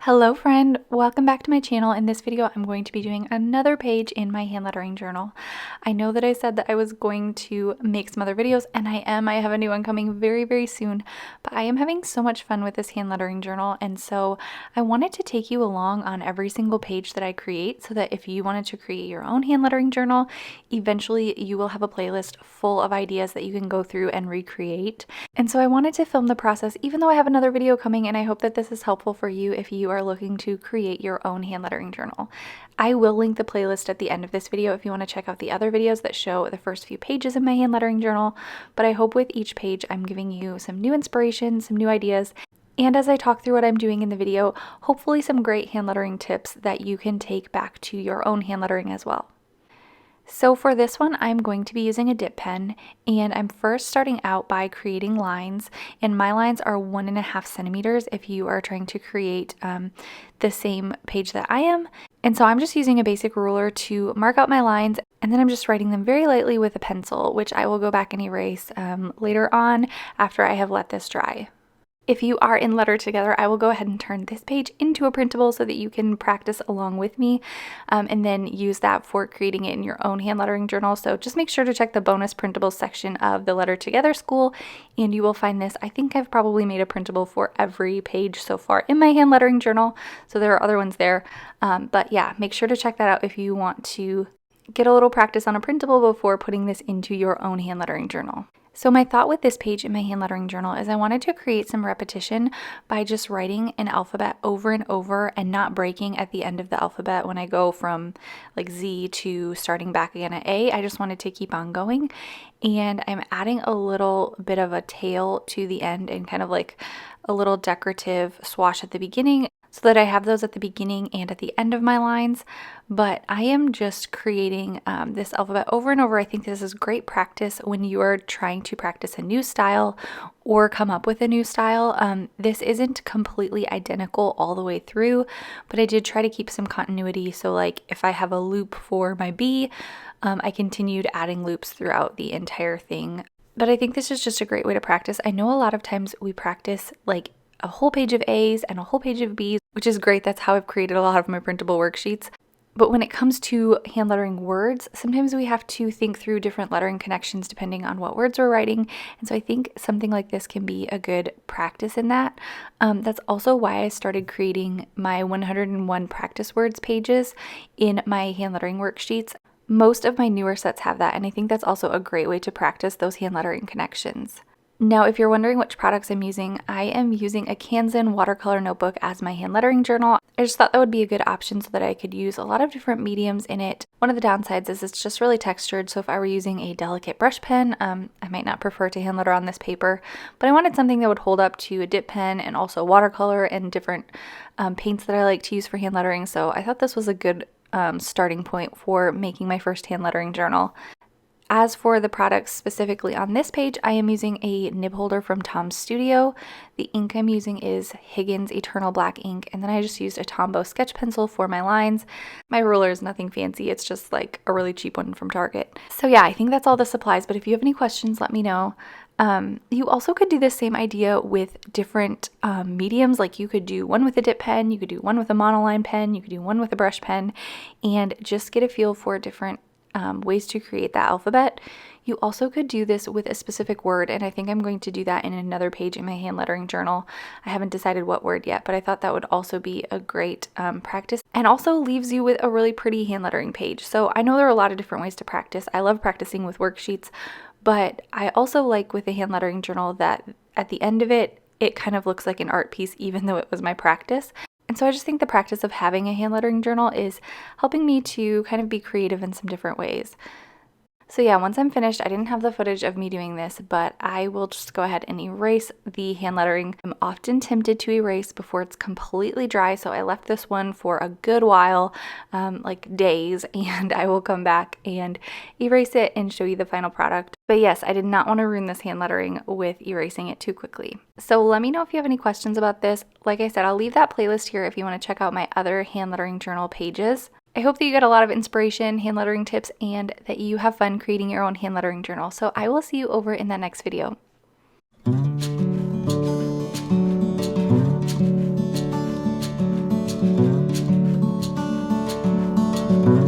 Hello friend, welcome back to my channel. In this video, I'm going to be doing another page in my hand lettering journal. I know that I said that I was going to make some other videos, and I am. I have a new one coming very soon, but I am having so much fun with this hand lettering journal, and so I wanted to take you along on every single page that I create so that if you wanted to create your own hand lettering journal, eventually you will have a playlist full of ideas that you can go through and recreate. And so I wanted to film the process even though I have another video coming, and I hope that this is helpful for you if you are looking to create your own hand lettering journal. I will link the playlist at the end of this video if you want to check out the other videos that show the first few pages of my hand lettering journal, but I hope with each page I'm giving you some new inspiration, some new ideas, and as I talk through what I'm doing in the video, hopefully some great hand lettering tips that you can take back to your own hand lettering as well. So for this one, I'm going to be using a dip pen, and I'm first starting out by creating lines, and my lines are 1.5 centimeters if you are trying to create the same page that I am. And so I'm just using a basic ruler to mark out my lines, and then I'm just writing them very lightly with a pencil, which I will go back and erase later on after I have let this dry. If you are in Letter Together, I will go ahead and turn this page into a printable so that you can practice along with me and then use that for creating it in your own hand lettering journal. So just make sure to check the bonus printables section of the Letter Together school and you will find this. I think I've probably made a printable for every page so far in my hand lettering journal, so there are other ones there. But yeah, make sure to check that out if you want to get a little practice on a printable before putting this into your own hand lettering journal. So my thought with this page in my hand lettering journal is I wanted to create some repetition by just writing an alphabet over and over and not breaking at the end of the alphabet when I go from like Z to starting back again at A. I just wanted to keep on going, and I'm adding a little bit of a tail to the end and kind of like a little decorative swash at the beginning, so that I have those at the beginning and at the end of my lines. But I am just creating this alphabet over and over. I think this is great practice when you are trying to practice a new style or come up with a new style. This isn't completely identical all the way through, but I did try to keep some continuity. So like if I have a loop for my B, I continued adding loops throughout the entire thing. But I think this is just a great way to practice. I know a lot of times we practice like a whole page of A's and a whole page of B's, which is great. That's how I've created a lot of my printable worksheets. But when it comes to hand lettering words, sometimes we have to think through different lettering connections depending on what words we're writing. And so I think something like this can be a good practice in that. That's also why I started creating my 101 practice words pages in my hand lettering worksheets. Most of my newer sets have that, and I think that's also a great way to practice those hand lettering connections. Now, if you're wondering which products I'm using, I am using a Kanzen watercolor notebook as my hand lettering journal. I just thought that would be a good option so that I could use a lot of different mediums in it. One of the downsides is it's just really textured, so if I were using a delicate brush pen, I might not prefer to hand letter on this paper, but I wanted something that would hold up to a dip pen and also watercolor and different paints that I like to use for hand lettering, so I thought this was a good starting point for making my first hand lettering journal. As for the products specifically on this page, I am using a nib holder from Tom's Studio. The ink I'm using is Higgins Eternal Black ink, and then I just used a Tombow sketch pencil for my lines. My ruler is nothing fancy, it's just like a really cheap one from Target. So yeah, I think that's all the supplies, but if you have any questions, let me know. You also could do the same idea with different mediums. Like you could do one with a dip pen, you could do one with a monoline pen, you could do one with a brush pen, and just get a feel for different ways to create that alphabet. You also could do this with a specific word, and I think I'm going to do that in another page in my hand lettering journal. I haven't decided what word yet, but I thought that would also be a great practice, and also leaves you with a really pretty hand lettering page. So I know there are a lot of different ways to practice. I love practicing with worksheets, but I also like with a hand lettering journal that at the end of it, it kind of looks like an art piece, even though it was my practice. And so I just think the practice of having a hand lettering journal is helping me to kind of be creative in some different ways. So yeah, once I'm finished, I didn't have the footage of me doing this, but I will just go ahead and erase the hand lettering. I'm often tempted to erase before it's completely dry, so I left this one for a good while, like days, and I will come back and erase it and show you the final product. But yes, I did not want to ruin this hand lettering with erasing it too quickly. So let me know if you have any questions about this. Like I said, I'll leave that playlist here if you want to check out my other hand lettering journal pages. I hope that you get a lot of inspiration, hand lettering tips, and that you have fun creating your own hand lettering journal. So I will see you over in that next video. you.